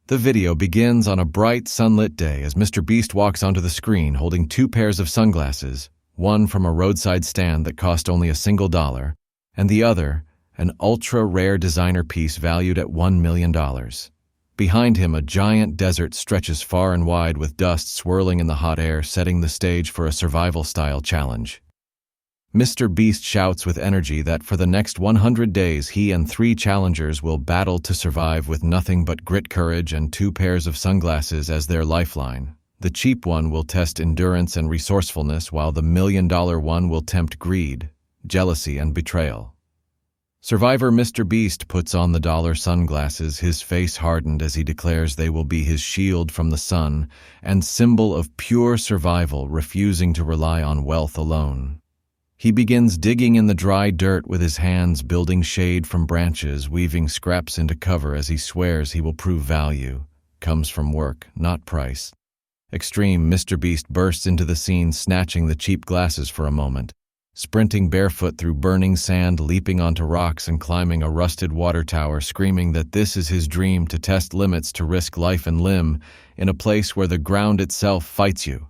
The video begins on a bright, sunlit day as Mr. Beast walks onto the screen holding two pairs of sunglasses, one from a roadside stand that cost only $1, and the other, an ultra-rare designer piece valued at $1 million. Behind him, a giant desert stretches far and wide with dust swirling in the hot air, setting the stage for a survival-style challenge. Mr. Beast shouts with energy that for the next 100 days he and 3 challengers will battle to survive with nothing but grit, courage, and 2 pairs of sunglasses as their lifeline. The cheap one will test endurance and resourcefulness, while the $1 million one will tempt greed, jealousy, and betrayal. Survivor Mr. Beast puts on the dollar sunglasses, his face hardened as he declares they will be his shield from the sun and symbol of pure survival, refusing to rely on wealth alone. He begins digging in the dry dirt with his hands, building shade from branches, weaving scraps into cover as he swears he will prove value comes from work, not price. Extreme Mr. Beast bursts into the scene, snatching the cheap glasses for a moment, sprinting barefoot through burning sand, leaping onto rocks and climbing a rusted water tower, screaming that this is his dream to test limits, to risk life and limb in a place where the ground itself fights you.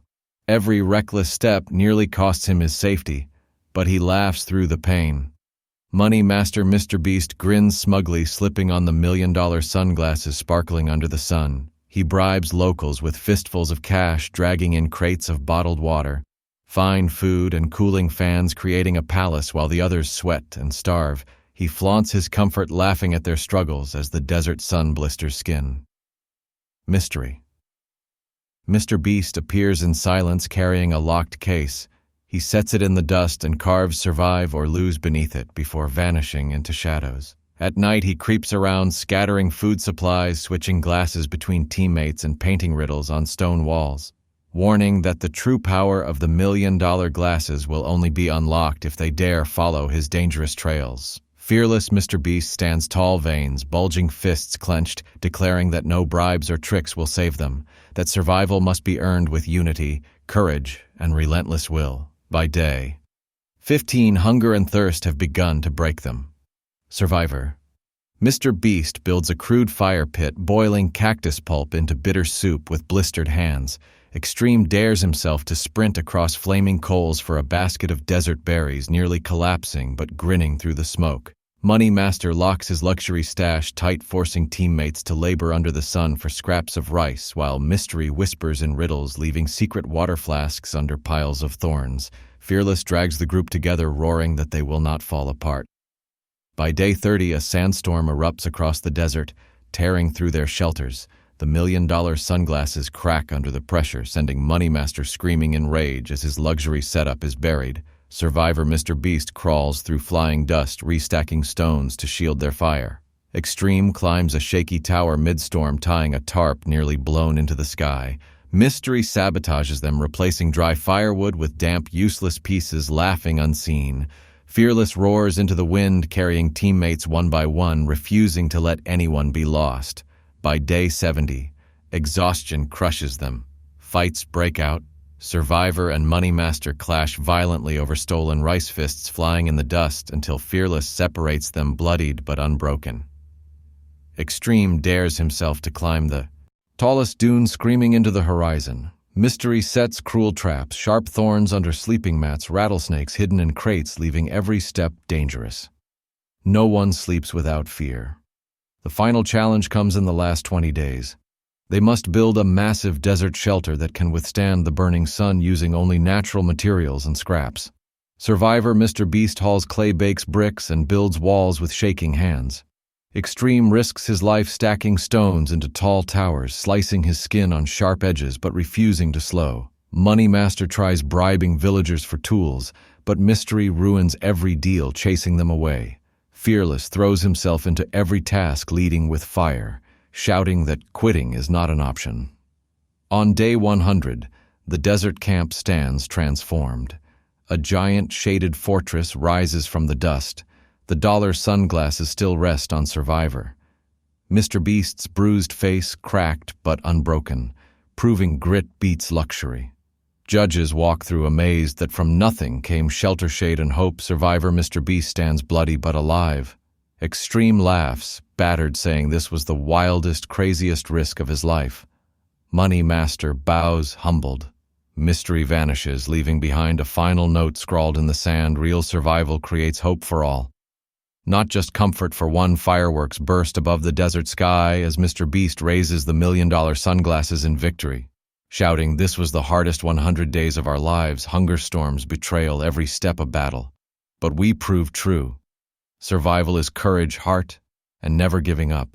Every reckless step nearly costs him his safety, but he laughs through the pain. Money Master Mr. Beast grins smugly, slipping on the $1 million sunglasses sparkling under the sun. He bribes locals with fistfuls of cash, dragging in crates of bottled water, fine food, and cooling fans, creating a palace while the others sweat and starve. He flaunts his comfort, laughing at their struggles as the desert sun blisters skin. Mystery. Mr. Beast appears in silence, carrying a locked case. He sets it in the dust and carves "survive or lose" beneath it before vanishing into shadows. At night, he creeps around, scattering food supplies, switching glasses between teammates, and painting riddles on stone walls, warning that the true power of the $1 million glasses will only be unlocked if they dare follow his dangerous trails. Fearless Mr. Beast stands tall, veins, bulging fists clenched, declaring that no bribes or tricks will save them, that survival must be earned with unity, courage, and relentless will. By day 15, hunger and thirst have begun to break them. Survivor. Mr. Beast builds a crude fire pit, boiling cactus pulp into bitter soup with blistered hands. Extreme dares himself to sprint across flaming coals for a basket of desert berries, nearly collapsing but grinning through the smoke. Money Master locks his luxury stash tight, forcing teammates to labor under the sun for scraps of rice, while Mystery whispers in riddles, leaving secret water flasks under piles of thorns. Fearless drags the group together, roaring that they will not fall apart. By day 30, a sandstorm erupts across the desert, tearing through their shelters. The $1 million sunglasses crack under the pressure, sending Money Master screaming in rage as his luxury setup is buried. Survivor Mr. Beast crawls through flying dust, restacking stones to shield their fire. Extreme climbs a shaky tower mid-storm, tying a tarp nearly blown into the sky. Mystery sabotages them, replacing dry firewood with damp, useless pieces, laughing unseen. Fearless roars into the wind, carrying teammates one by one, refusing to let anyone be lost. By day 70, exhaustion crushes them. Fights break out. Survivor and Money Master clash violently over stolen rice, fists flying in the dust until Fearless separates them, bloodied but unbroken. Extreme dares himself to climb the tallest dune, screaming into the horizon. Mystery sets cruel traps, sharp thorns under sleeping mats, rattlesnakes hidden in crates, leaving every step dangerous. No one sleeps without fear. The final challenge comes in the last 20 days. They must build a massive desert shelter that can withstand the burning sun, using only natural materials and scraps. Survivor Mr. Beast hauls clay, bakes bricks, and builds walls with shaking hands. Extreme risks his life, stacking stones into tall towers, slicing his skin on sharp edges but refusing to slow. Money Master tries bribing villagers for tools, but Mystery ruins every deal, chasing them away. Fearless throws himself into every task, leading with fire, shouting that quitting is not an option. On day 100, the desert camp stands transformed. A giant shaded fortress rises from the dust. The dollar sunglasses still rest on Survivor. Mr. Beast's bruised face cracked but unbroken, proving grit beats luxury. Judges walk through, amazed that from nothing came shelter, shade, and hope. Survivor Mr. Beast stands bloody but alive. Extreme laughs, Battered saying this was the wildest, craziest risk of his life. Money Master bows, humbled. Mystery vanishes, leaving behind a final note scrawled in the sand. Real survival creates hope for all. Not just comfort for one. Fireworks burst above the desert sky as Mr. Beast raises the $1 million sunglasses in victory, shouting, "This was the hardest 100 days of our lives, hunger storms, betrayal, every step a battle. But we proved true. Survival is courage, heart, and never giving up."